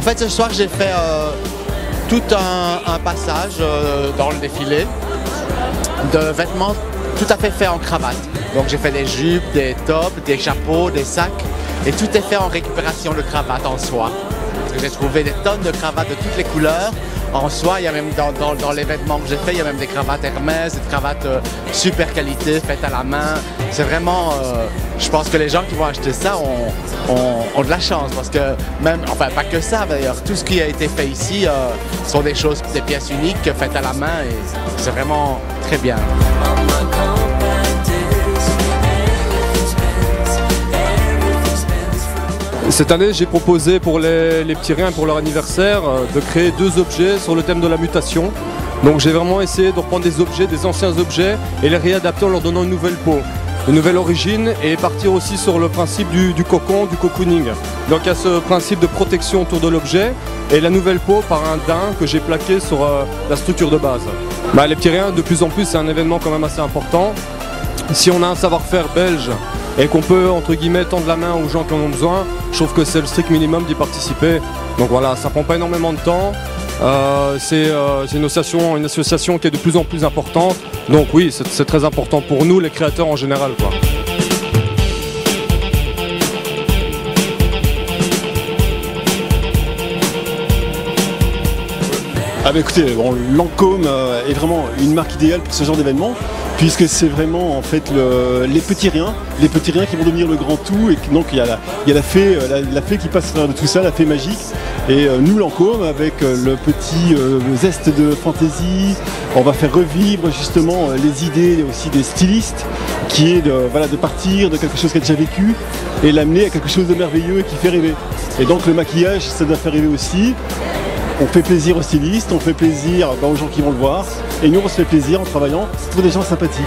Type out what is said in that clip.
fait, ce soir, j'ai fait tout un passage dans le défilé de vêtements tout à fait faits en cravate. Donc j'ai fait des jupes, des tops, des chapeaux, des sacs et tout est fait en récupération de cravates en soie. J'ai trouvé des tonnes de cravates de toutes les couleurs. En soie, il y a même dans les vêtements que j'ai fait, il y a même des cravates Hermès, des cravates super qualité, faites à la main. C'est vraiment, je pense que les gens qui vont acheter ça ont de la chance parce que même, enfin pas que ça d'ailleurs, tout ce qui a été fait ici sont des choses, des pièces uniques faites à la main et c'est vraiment très bien. Cette année, j'ai proposé pour les petits riens pour leur anniversaire de créer 2 objets sur le thème de la mutation. Donc j'ai vraiment essayé de reprendre des objets, des anciens objets et les réadapter en leur donnant une nouvelle peau, une nouvelle origine et partir aussi sur le principe du cocon, du cocooning. Donc il y a ce principe de protection autour de l'objet et la nouvelle peau par un daim que j'ai plaqué sur la structure de base. Les petits riens, de plus en plus, c'est un événement quand même assez important. Si on a un savoir-faire belge et qu'on peut, entre guillemets, tendre la main aux gens qui en ont besoin, je trouve que c'est le strict minimum d'y participer. Donc voilà, ça prend pas énormément de temps. C'est une association qui est de plus en plus importante. Donc oui, c'est très important pour nous, les créateurs en général, quoi. Écoutez, Lancôme est vraiment une marque idéale pour ce genre d'événement, puisque c'est vraiment en fait les petits riens qui vont devenir le grand tout, et donc il y a la fée qui passe à travers de tout ça, la fée magique. Et nous, Lancôme, avec le petit zeste de fantaisie, on va faire revivre justement les idées aussi des stylistes, qui est de partir de quelque chose qu'elle a déjà vécu et l'amener à quelque chose de merveilleux et qui fait rêver. Et donc le maquillage, ça doit faire rêver aussi. On fait plaisir aux stylistes, on fait plaisir aux gens qui vont le voir, et nous on se fait plaisir en travaillant pour des gens sympathiques.